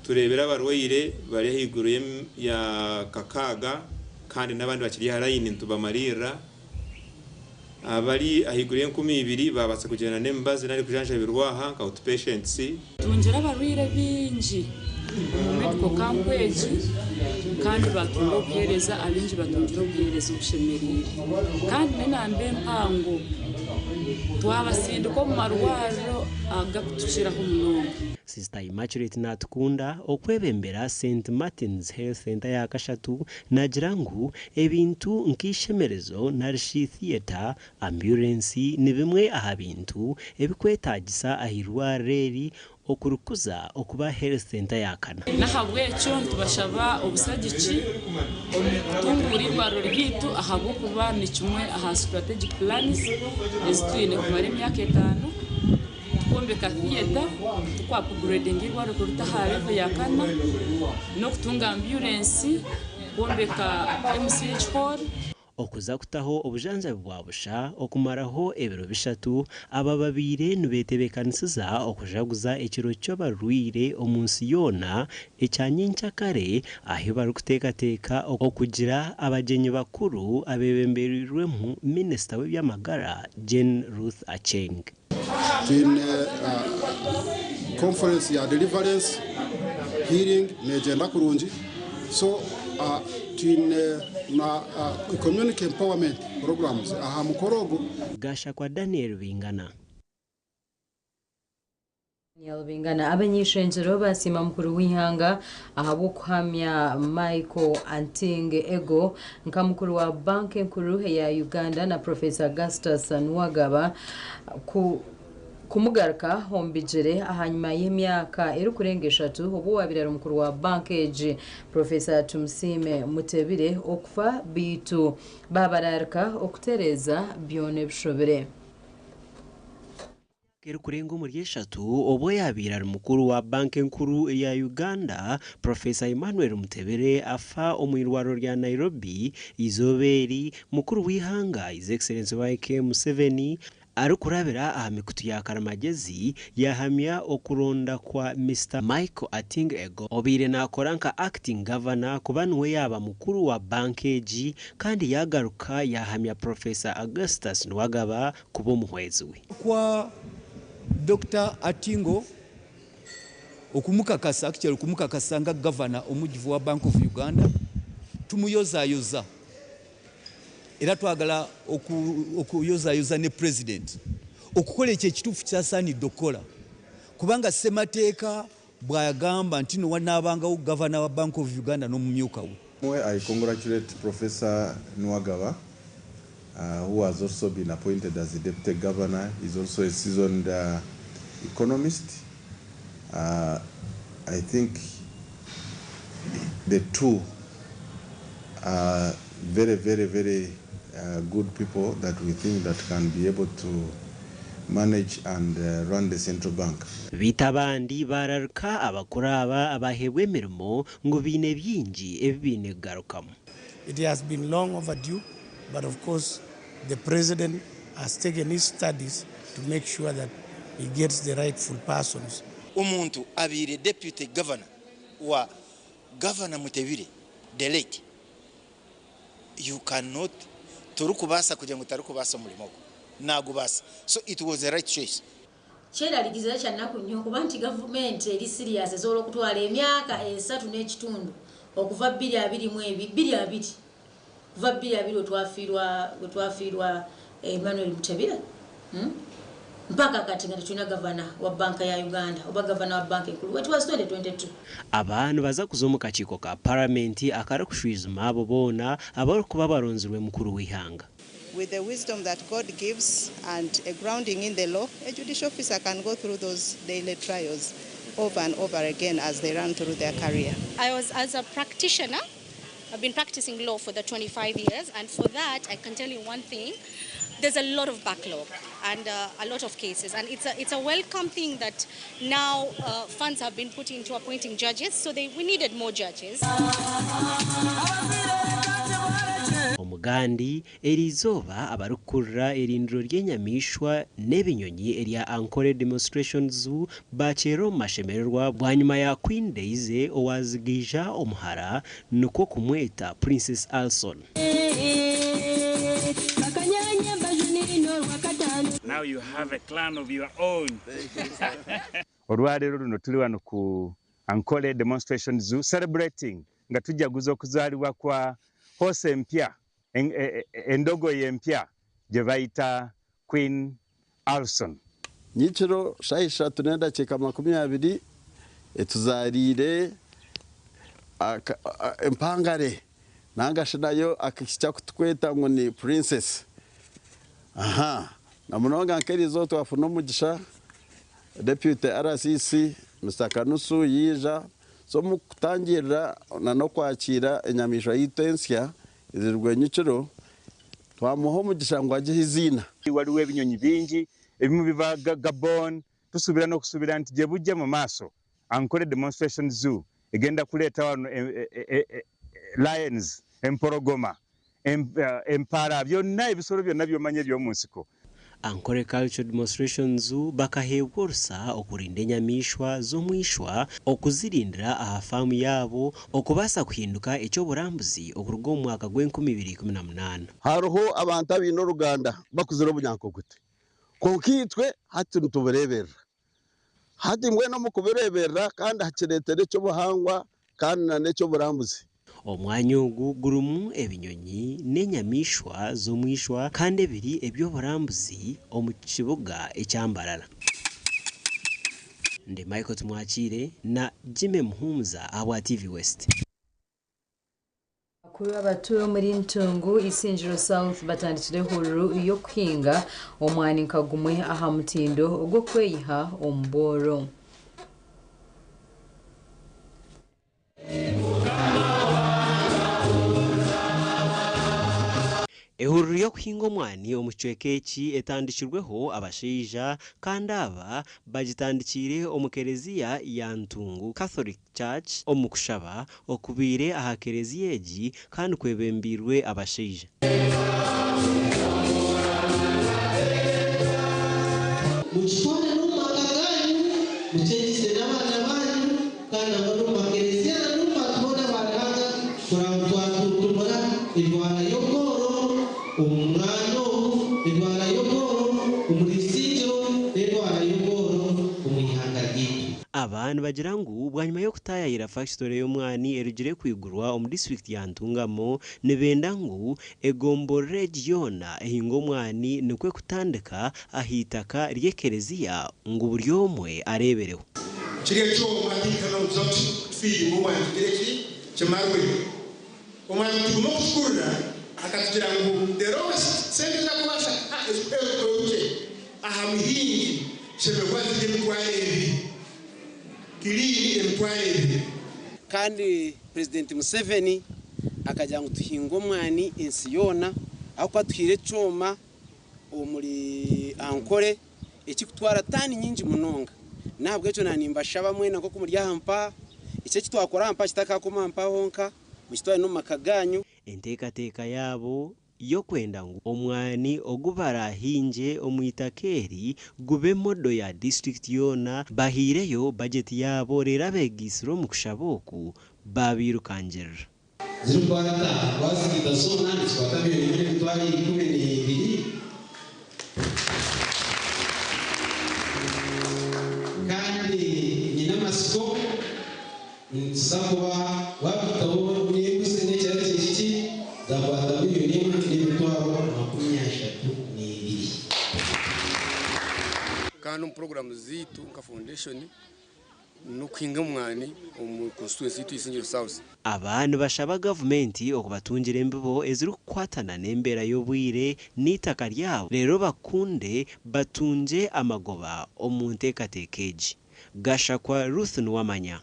Speaker 11: turebera abarwire bari higuru ya kakaga kandi n'abandi bakiri harayini ntubamarira abari ahiguru 12 babase kugenda n'embazi nari kujanja birwaha ka outpatients
Speaker 14: tungira abarwire bingi mu medical campage kandi batunga obwereza abingi batungira obwereza obushemerire kandi n'ambe mpango twabasinduko mu marwaro agakutushiraho munonga.
Speaker 18: Sister Immaculate Natukunda okwebembera St Martin's Health Center ya Kashatu nagira ngu ebintu nk'ishemerezo narishi theater ambulance ni bimwe aha bintu ebikwetagisa ahirwareri okurukuza okuba Health Center ya Kana
Speaker 14: nahabwe cyo tubashaba obusagici omutungurirwa ryitu ahabwo kuba ni kimwe aha strategic plans ezitwine kumara emyaka 5 tukombeka theater tukwa upgrading irwaro kuruta halevo ya Kana no kutunga ambulance kombeka MCH hall
Speaker 18: okuza kutaho obujanja bwabusha okumaraho ebiro bishatu aba babire nibetebekanisiza okujaguza ekiro cy'abarwire omunsi yona ecyanyincyakare aho bari kutekateka okugira abagenyi bakuru abebemberirwe mu Minister w'ebyamagara Jane Ruth Acheng.
Speaker 15: Conference ya deliverance hearing negenda kurungi so na community empowerment programs aha mukorogo
Speaker 18: gasha kwa Daniel Bingana
Speaker 1: abanyishenjero basima mukuru w'ihanga ahabo kuhamya Michael Anting Ego nka mukuru wa banki nkuru ya Uganda na Professor Augustus Nwagaba kumugaruka hombijere ahanyuma y'imyaka eri kurenga 3 ubu wabirara umukuru wa bankeje Professor Tumsime Mutebire okufa bitu babararka okutereza byone bishobere
Speaker 18: Kero kurengo muri 3 obo yabirara umukuru wa banki nkuru ya Uganda Professor Emmanuel Mutebere afa omwirwaro rya Nairobi izoberi mukuru w'ihanga His Excellency YK Museveni arukurabira aha mikutu ya karamagezi yahamya okuronda kwa Mr. Michael Ating Ego obire nakora nka acting governor kubanwe yaba mukuru wa bankeji kandi yagaruka yahamya Professor Augustus Nwagaba kubo muhwezi we
Speaker 16: kwa Dr. Atingo okumukakasa actually okumukakasa nga governor omujivu wa Bank of Uganda tumuyozayoza era twagala okuyozayoza ne president okukola ekyo ekituufu kyasaanidde okukola kubanga ssemateeka bw'agamba nti no wanaabangawo governor wa Bank of Uganda n'omumyuka we.
Speaker 17: I congratulate Professor Nwagaba who has also been appointed as the deputy governor. He's also a seasoned economist. I think the two are very, very, very good people that we think that can be able to manage and run the central bank.
Speaker 18: Bitabandi bararuka abakuraba abahebwe mirimo ngo bine byinji ebine garukamu.
Speaker 19: It has been long overdue, but of course the president has taken his studies to make sure that he gets the rightful persons.
Speaker 20: Umuntu abire deputy governor wa governor Mutebire delete. You cannot turukubasa kugira ngo tarukubasa mulimo nagubasa. So it was the right choice.
Speaker 21: Chera ligizira cyanaku nnyo kuba nti government eri serious ezolo kutwala emyaka 3 n'ekitundu okuva 2022 kuva 2022 otwafirwa Emmanuel Mutebire mpaka kati nga tuna governor wa banka ya Uganda oba governor wa banka enkulu it was 2022.
Speaker 18: Abantu baza kuzomu kachiko ka parliament akara kushwizuma abo bona abari kuba baronzerwe mukuru w'ihanga.
Speaker 23: With the wisdom that God gives and a grounding in the law, a judicial officer can go through those daily trials over and over again as they run through their career.
Speaker 12: As a practitioner, I've been practicing law for the 25 years, and for that, I can tell you one thing. There's a lot of backlog and a lot of cases, and it's a welcome thing that now funds have been put into appointing judges, so we needed more judges.
Speaker 18: Omugandi erizoba abarukurra erindiro ry'enyamishwa n'ebinyonyi erya Ankole Demonstration Zoo bachero mashemererwa bwanyuma ya Queen Daisy owazigija omuhara nuko kumweta Princess Alson.
Speaker 10: Now you have a clan of your own.
Speaker 24: Olwalero luno tuli wano ku Ankole Demonstration Zoo celebrating nga tujaguza okuzaalibwa kwa horse empya endogoyi empya gye bayita Queen Alson.
Speaker 25: Nyikiro shaisha tunenda cheka 20 etuzalire empangare nangashinayo akikya kutweta ngo ni princess. Aha na munonga nkerizo twafuna umugisha deputy RCC Mr. Kanusu yija so mukutangira na no kwakira enyamisho yitensya izirwe nyikiro twamuho umugisha ngo aje izina.
Speaker 24: Waliwe ebinyonyi bingi ebimu biva Gabon tusubira no kusubira nti je bujje mu maso Ankole Demonstration Zoo egenda kuleta wano lions emporogoma empara byonna ebisoro byonna byomanye byomunsiko.
Speaker 18: Ankole Cultural Demonstration Zoo bakahebwa orusa okurinda enyamishwa z'omwishwa okuzirindira aha famu yabo okubasa kuhinduka ekyoburambuzi okuruga mu mwaka gw'2018.
Speaker 25: Haroho abantu abino Ruganda bakuzira obunyankogute konkitwe hati ntubereberera hati mwe no mukubereberera kandi hakiretere cyo buhangwa kandi na necyo burambuzi.
Speaker 18: Omwanya ogu gurumu ebinyonyi n'enyamishwa z'omwishwa kandi ebiri ebyoburambuzi omu kibuga ekyambarara. Ndi Michael Tumwakire na Jimmy Muhumza awa TV West.
Speaker 1: Kuri abatuye muri Ntungu Isinjiro South batandikire hururu yo kuhinga omwani nkagumwe aha mutindo ogwo kweyiha omboro.
Speaker 18: Ehururu yo kuhinga omwani omucwekeki etandikirweho abashaija kandi aba bagitandikire omukereziya ya Ntungu Catholic Church omukushaba okubire aha kereziya egi kandi kwebembirwe abashaija. nibagira ngu bwanyuma yo kutayayira factory y'omwani erugire kwigurwa omu district ya Ntungamo nibenda ngu egombo regiona ehinga omwani nikwe kutandika ahitaka ryekereziya ngu buri omwe arebereho
Speaker 4: kiriya cyoma tikana uzoti tufiri mu mwani kireki cyamarwe omwani tuguma kukurura akatugira ngo the lowest sente za kubasha ezuke aha muhingi shebegwazi y'emtware kiri emtware
Speaker 6: kandi President Museveni akajya ngo tuhinga omwani ensi yona aho kwatuhire cyoma omuri ankore ekikutwara tani nyingi munonga nabwo ejo nanimbashaba mwena nko kumuryahampa icyo kitwakora hampa kitakakoma hampa honka mukitwara no makaganyu
Speaker 18: enteekateeka yabo yo kwenda ngu omwani ogubarahinje omwitakeri gube modo ya district yona bahireyo budget yabo rero begisiro mu kushaba oku babirukangirira
Speaker 7: ziri kwata bazigita sona nitwakabye ni twari 12 kandi nyina masiko nsakuba wabitabo n'ibuse n'cyari kiki zakwata miliyoni n'ibitwaro 32
Speaker 8: kandi program zitu nka foundation no kwinga mwani omu constituency yitu Isingiro South
Speaker 18: abantu bashaba gavumenti okubatungira embibo eziri kukwatana n'embera y'obwire n'itaka ryabo rero bakunde batunje amagoba omu nteekateeka egi gashakwa Ruth Nwamanya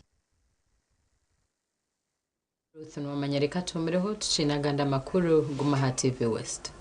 Speaker 1: reka tumireho tucinaganda amakuru guma ha TV West.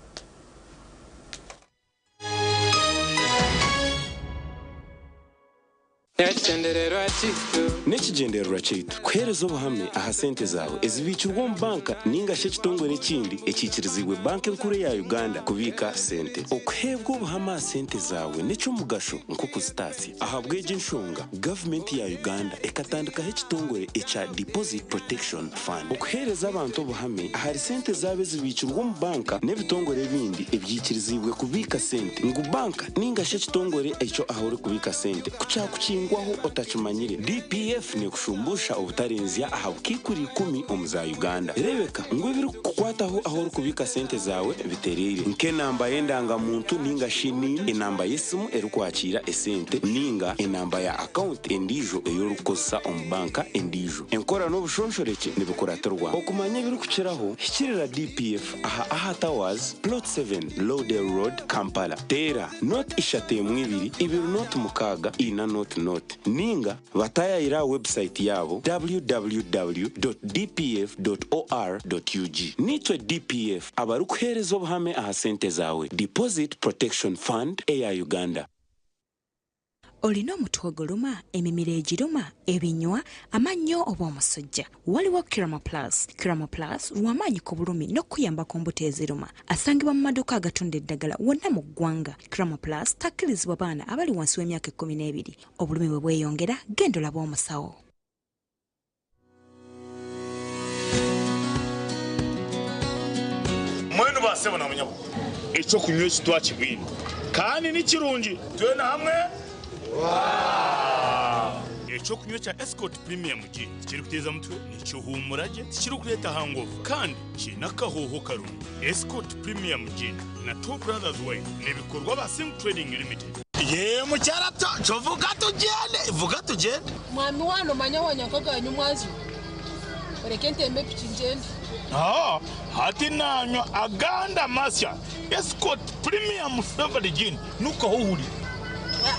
Speaker 9: Nekigendererwa kitu kuhereza obuhame aha sente zawe ezibikirwa mu banka ninga she kitongore ekindi ekikirizibwe banka enkuru ya Uganda kubika sente okuhebwa obuhame aha sente zawe n'ekyo mugasho nko kuzitaasi ahabw'egi nshonga gavumenti ya Uganda ekatandikaho ekitongore ekya Deposit Protection Fund okuhereza abantu obuhame ahari sente zawe ezibikirwa mu banka n'ebitongore ebindi ebyikirizibwe kubika sente ngu banka ninga she kitongore ekyo ahore kubika sente kukyakukingwaho otakimanyire DPF ne kushumbusha obutarenzya aha bukikuri 10 omu za Uganda rebeka ngo biri kukwataho aho uri kubika sente zawe biterere nke namba yendanga muntu ninga shini enamba yesimu eri kwakira esente ninga enamba ya account endijo eyorukosa omu banka endijo enkora n'obushonshoreke nibikuratirwa okumanya biri kukiraho hikirira DPF aha Towers plot 7 Lowdale Road Kampala tera not ishatemu 2 ibiri not mukaga ina not ninga batayayira website yabo www.dpf.or.ug nitwe DPF abari kuhereza obuhame aha sente zawe Deposit Protection Fund eya Uganda.
Speaker 26: Olina omutwe oguluma emimiro egiruma ebinywa amannyo oba omusujja waliwo Kiramo Plus lw'amaanyi ku bulumi n'okuyamba ku mbuto eziruma asangibwa mu maduuka agatunda eddagala wonna mu ggwanga. Kiramo Plus takkirizibwa baana abali wansi w'emyaka 12 obulumi bwe bweyongera genda olabe omusawo.
Speaker 10: mwenu basebo na munyabo ekyo kunywa ekitwa kibwino kandi ni kirungi twena hamwe ekyo kunywa kya Escort Premium G kiri kuteza mutwe nicyo humurage kiri kuleta hangover kandi kina kahoho karungi. Escort Premium G na Two Brothers Wine nebikorwa ba Sim Trading Limited. Ye mucyarato cyo vuga tugende
Speaker 27: mwami wano manya wanyakaganya umwazi oreke ntembe pikingende
Speaker 10: hati nanywa aganda masya Escort Premium Flavored Gin nukahuhuri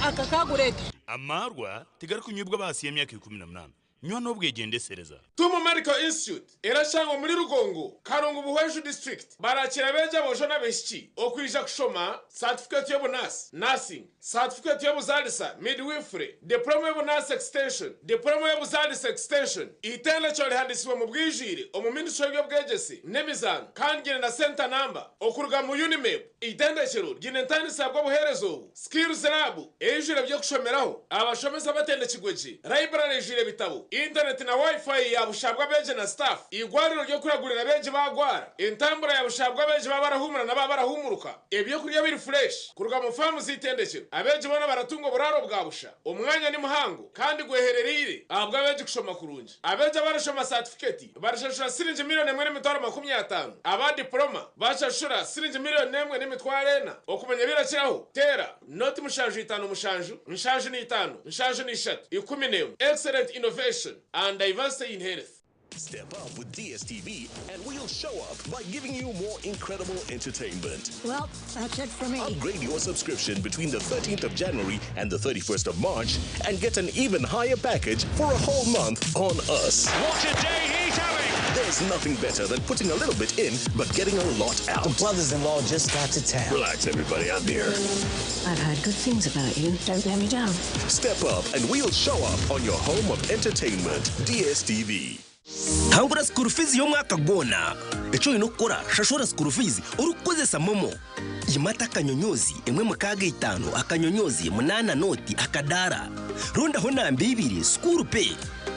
Speaker 27: akakagurete
Speaker 10: amarwa tigari kunyubwa basi y'emyaka 18 nywa n'obwegendesereza.
Speaker 28: Tumu Medical Institute irashangwa muri Rugongo Karongo Buhweju District barakira beja bojo n'abeshiki okwija kushoma certificate y'obunasi nursing certificate y'obuzalisa midwifery diploma y'obunasi extension diploma y'obuzalisa extension itende cyo rihandisibwa mu bwijire omu Ministerial y'obwegesi n'emizano kandi na center number okuruga mu Unimap itende cyo ginentandisa bwo buherezo skills lab ejure byo kushomeraho abashomeza batende kigweji library jire bitabo internet na wifi yabushabwa beje na staff igwariro ryo kuragurira beje bagwara intambura yabushabwa beje babarahumura na babarahumuruka ebyo kurya biri fresh kuruga mu famu zitendekero abeje bona baratunga buraro bwabusha umwanya ni muhango kandi gwehererire abwa beje kushoma kurunje abeje barashoma certificate barashashura sirinje miliyoni 1.50 aba diploma bashashura sirinje miliyoni 1.40 okumenya biracyaho tera not mushanju 5 mushanju nshanju ni 5 nshanju ni 3 10 excellent innovation and diversity in health.
Speaker 2: Step up with DSTV and we'll show up by giving you more incredible entertainment.
Speaker 3: Well, that's it for me.
Speaker 2: Upgrade your subscription between the 13th of January and the 31st of March and get an even higher package for a whole month on us.
Speaker 10: What a day he's having!
Speaker 2: There's nothing better than putting a little bit in but getting a lot out.
Speaker 3: The brothers-in-law just got to town.
Speaker 2: Relax, everybody, I'm here.
Speaker 3: I've heard good things about you. Don't let me down.
Speaker 2: Step up and we'll show up on your home of entertainment, DSTV.
Speaker 5: Hangura school fees yo mwaka gona echo inokora shashora school fees urukozesa momo yimata akanyonyozi emwe mukaga 5 akanyonyozi 8 noti akadara ronda ho nambe 2 school pay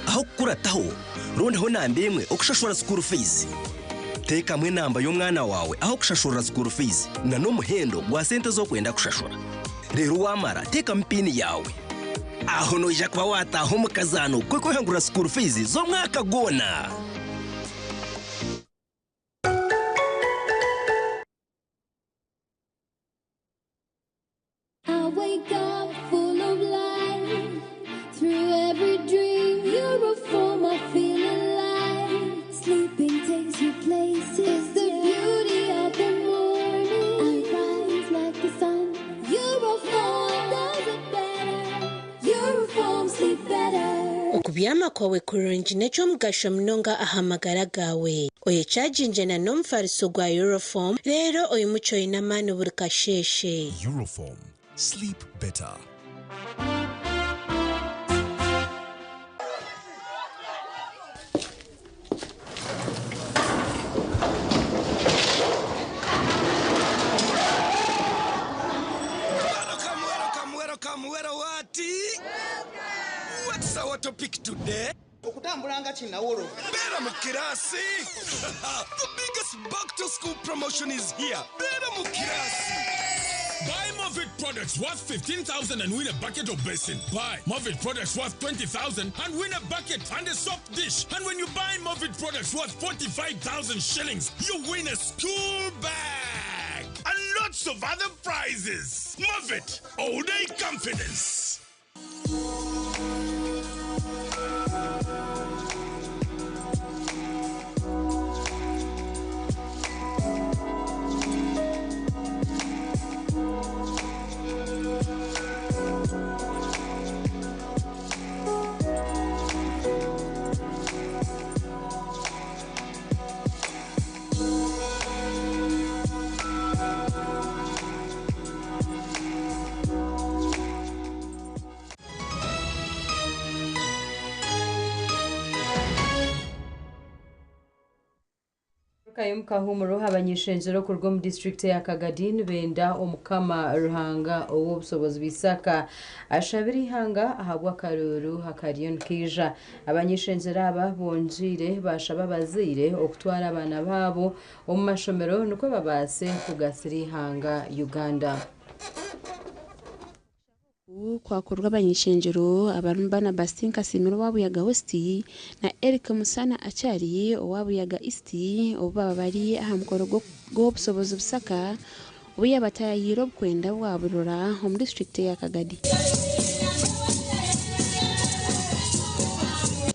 Speaker 5: aho kurataho ronda ho nambe emwe okushashora school fees teka mwe namba yo mwana wawe aho kushashora school fees na no muhendo gwa sente zo kwenda kushashora rero wamara teka mpini yawe aho noja kwa wataho mukazano kweko hangura school fees zo mwaka gona.
Speaker 11: I wake up full of life through every dream you reform. I feel alive. Sleeping takes your place. It's the beauty of the morning. I rise like the sun. You reform does it better. You reform sleep better.
Speaker 13: Okubyama kwawe kurungi necho mugasho mnonga ahamagara gawe oye charginje na nomfariso gwa Euroform rero oye mucho inamani burikasheshe.
Speaker 2: Euroform, sleep better.
Speaker 10: What's our topic today?
Speaker 14: Okutambulanga kinawolo.
Speaker 10: Bera mukirasi. The biggest back to school promotion is here. Bera mukirasi. Buy Movit products worth 15,000 and win a bucket or basin. Buy Movit products worth 20,000 and win a bucket and a soft dish. And when you buy Movit products worth 45,000 shillings, you win a school bag and lots of other prizes. Movit, all day confidence.
Speaker 1: Kayumka humuro abanyishenjero ku rwo mu district ya Kagadin benda omukama ruhanga obusobozi bisaka ashabiri hanga ahabwa karuru hakariyon kija abanyishenjero aba bonjire bashaba bazire okutwara abana babo omu mashomero nuko babase kugasiri hanga Uganda.
Speaker 15: Kwakorwa abanyishenjero abarumbana Bastinka Simiro wabuyaga West na Eric Musana Achari wabuyaga East obaba bari ahamukoro go busobozi busaka ubuya batayiro kwenda waburora home district ya Kagadi.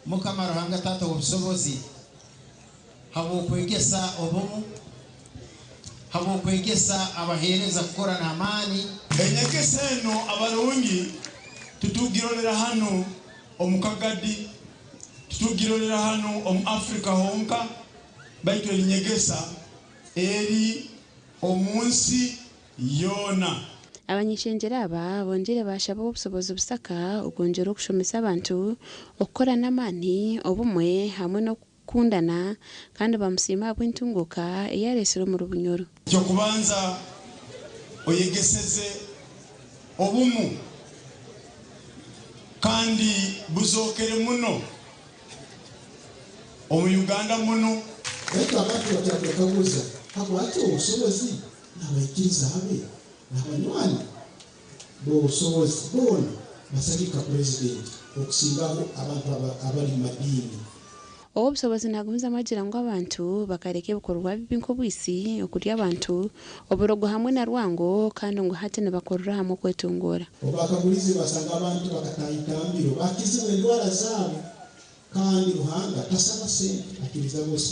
Speaker 14: Mukama ruhanga tata obusobozi habo kwegesa obomu habo kwegesa abahereza gukora na amani
Speaker 4: enyegesa eno abalungi tutugirolera hano omukagadi tutugirolera hano Africa honka baitu enyegesa eri omunsi yona.
Speaker 15: Abanyishenjera aba bonjere bashaba obusobozi busaka ogonjero kushomesa abantu okora namani obumwe hamwe no kundana kandi bamusima bw'intunguka eyaresero mu rubunyoro
Speaker 4: cyo kubanza oyegeseze obumu kandi buzokere muno omu Uganda muno
Speaker 14: ariko abantu batakaguza habwati obusobozi n'abaikiriza abe n'abanywanyi b'obusobozi bona basabika president okusingaho abantu abali mu madini
Speaker 15: obusobozi nagumiza amagira ngo abantu bakareka ibikorwa bibi nk'obwisi okurya abantu oburogo hamwe na rwango kandi ngo hati nibakorera hamwe kwetungura
Speaker 14: obakagulize basanga abantu bakatayitambiro bakizibwa endwara zaabo kandi ruhanga tasaba sente akiriza bose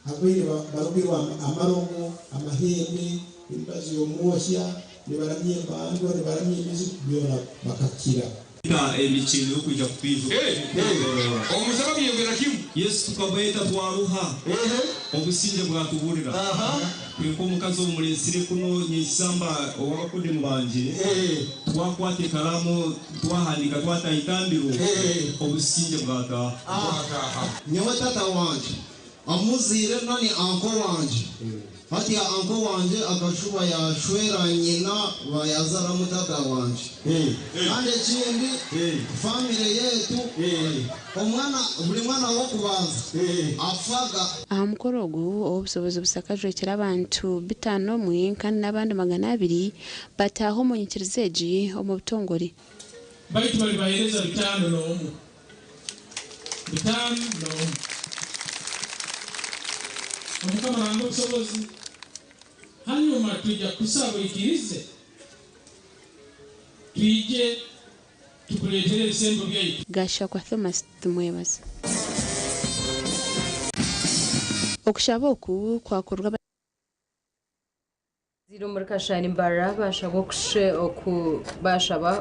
Speaker 14: agwire barobirwa amarongo amahembe imbazi y'omwoshya nibaramye bantu nibaramye imizi byona bakakira
Speaker 12: emikino yo kujya kwivuga omusaba biyongera kimu yesu tukabaita twaruha obusinge bwatuburira kweko mukazi omulesire kuno nyisamba owabakude mubanje twakwate kalamu twahandika twatayitambiro obusinge bwata
Speaker 14: nyewe tata wanje amuzire nani anko wanje hati ya anko wanje akashuba ya shwera nyina bayazara mutata wanje kandi kindi family yetu omwana buli mwana wo kubanza afaga
Speaker 15: amukorogo obusobozi busakajwe kira abantu bitano mwe kandi nabandi 200 bataho mu nyikirizeji omu butongore
Speaker 16: baitu bali bahereza bitano n'omu omukama nanga obusobozi hanyuma tujja kusaba ikirize twije tukuleetere ebisembo byaitu
Speaker 15: gasha kwa Thomas tumwebaza okushaba oku kwakorwa
Speaker 1: ziro muri kashani mbara bashaba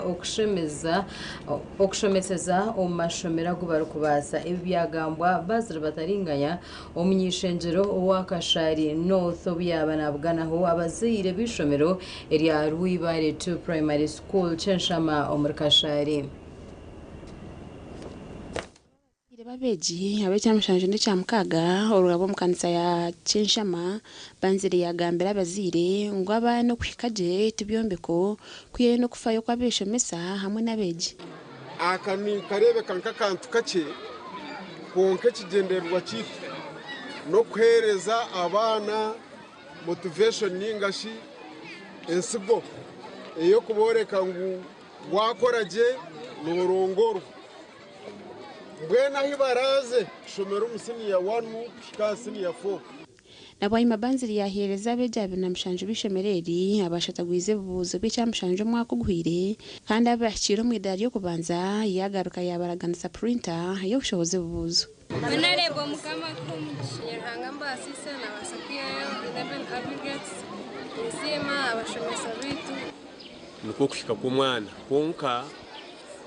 Speaker 1: okushomeseza omashomera gubaru kubaza ebyagambwa bazira bataringanya omunyishenjero owakashari north obyabana bwanaho abazire bishomero erya Rwibare 2 primary school chenshama omuri kashari babeji abecyamushanje ndicyamukaga orugabo mukanisa ya Chenshama banzire yagambira abazire ngo abana kwikaje tibyombeko kuye no kufayo kwabeshomesa hamwe nabeji
Speaker 17: akani karebe kantu kake konke kigenderwa kitu no kwereza abana motivation ningashi ensigo eyo kuboreka ngo wakoraje n'urongoro bwena hibaraze shomero musini ya 1 kushika sini ya 4
Speaker 15: nabwayi mabanziri yahereza bejabe na mshanje bishemereri abashatagwize bubuzo bw'icyamushanje mwako guhire kandi abashiro mu idari yo kubanza yagaruka yabaraganisa printer yo bushoboze bubuzo
Speaker 19: Honorable mukama kumshiranga mbasisa na wasakia 11 aggregates sima abashomesa bitu
Speaker 17: nuko kushika ku mwana konka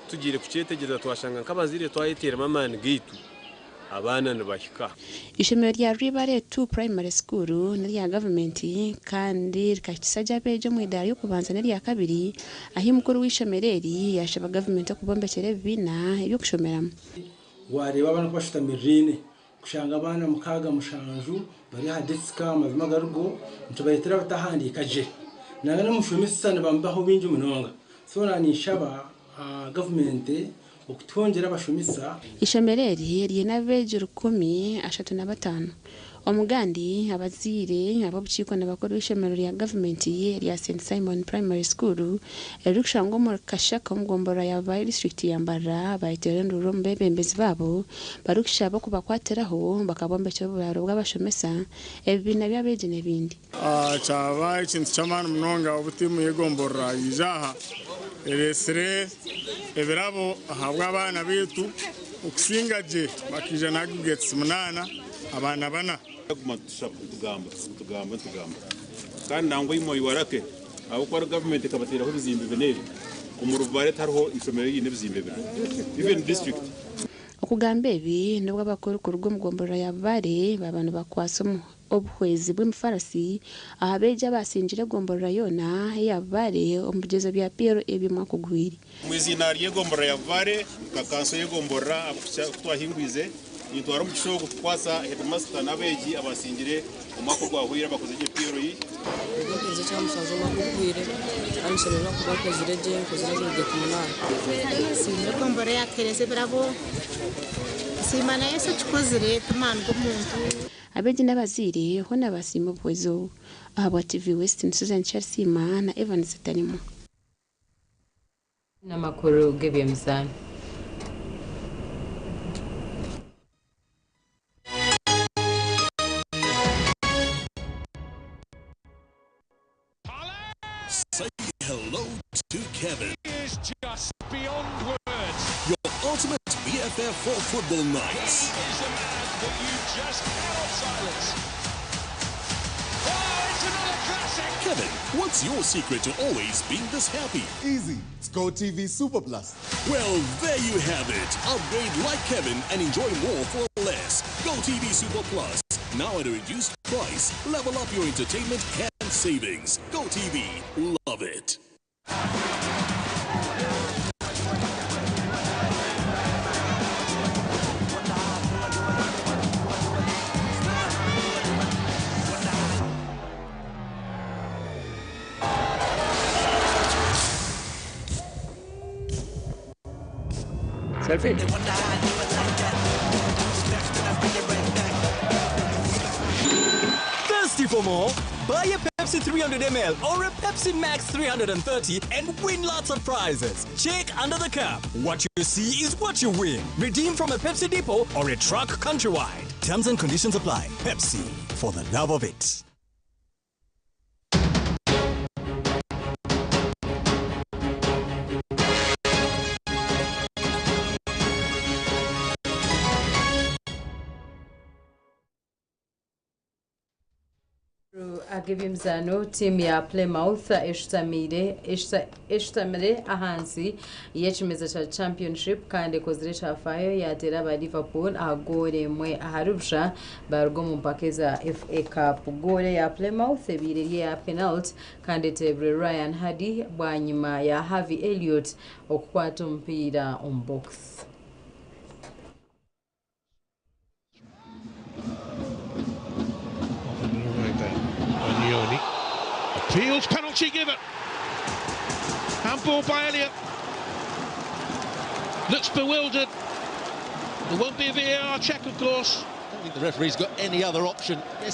Speaker 17: tugire kucetegeza twashanga nk'abazire twayitera mamani gitu abana nibashika
Speaker 15: ishemero rya Rwibare 2 primary school n'irya government kandi rikakisajja beje mu idari yo kubanza n'irya kabiri ahi mukuru w'ishemereri yashaba government kubombekere bina ibyo kushomeramo
Speaker 20: wareba abana kwashita mirine kushanga abana mukaga mushanju bari hadetsika mazima garugo ntubayitera batahandikaje nagana mushomesa nabambaho binje munonga so nanishaba government okutwongera abashomesa
Speaker 15: ishemereri ryena beje 10 omugandi abazire ababukiko n'abakuru b'ishemero rya government ya St Simon Primary School erukishango mu kashaka mugombora ya district ya Mbara bayiterendo rombe bembezi babo barukishaba kubakwateraho bakabombe cyo baro bw'abashomesa ebina byabeje nebindi
Speaker 17: cyaba ikintu cy'amana munonga ubutimu yegombora ijaha eresere ebirabo ahabwa abana bitu okusingaje bakija na aggregates 8 abana bana tugamba kandi nango imo iwarake abo kwa government kabateraho bizimbe benebe umurubare tarho isomero yine bizimbe bino even district
Speaker 15: okugambe ebi nubwo abakuru ku rugo mugombora ya Bare babana bakwasomo obuhwezi bw'umufarasi ahabeje abasinjire gombora yona ya Bare omugeze bya Piero ebi mwakugwiri
Speaker 17: mwizina rye gombora ya Bare kakanso ye gombora twahingwize nitwara mukishogo kwasa headmaster nabeji abasinjire umwako gwahwira bakoze je Piero yi
Speaker 21: nze cyamusazo makugwire anshobora kubakoze reje kumunana
Speaker 22: sinjire gombora ya Terese bravo
Speaker 6: simana yesu chikozere tumana kumuntu
Speaker 15: abeje n'abazire hona basimo bwezo aba TV West Susan Chelsea na Evans Tanimo
Speaker 1: n'amakuru g'ebyemizano.
Speaker 2: Say hello to Kevin.
Speaker 10: He is just beyond words.
Speaker 2: Your ultimate BFF for football nights.
Speaker 10: He is a man that you just cannot silence. Oh, it's another classic.
Speaker 2: Kevin, what's your secret to always being this happy?
Speaker 7: Easy. It's Go TV Super Plus.
Speaker 2: Well, there you have it. Upgrade like Kevin and enjoy more for less. Go TV Super Plus. Now at a reduced price. Level up your entertainment and savings. Go TV. Love it.
Speaker 5: Selfie. Thirsty for more? Buy a Pepsi 300 ml or a Pepsi Max 330 and win lots of prizes. Check under the cap. What you see is what you win. Redeem from a Pepsi depot or a truck countrywide. Terms and conditions apply. Pepsi, for the love of it.
Speaker 1: Agacencwire team ya Plymouth ishtamire ahansi yechimeza cha championship kandi kozire chafayo yatera ba Liverpool agore mwe aharubsha bargo mu mpakeza FA Cup. Gole ya Plymouth ebiririye ya penalty kandi tebre Ryan Hadi bwanyuma ya Harvey Elliott okukwata mpira on box.
Speaker 10: Appeals, penalty given. Handball by Elliott. Looks bewildered. There won't be a VAR check, of course. I don't think the referee's got any other option. Yes.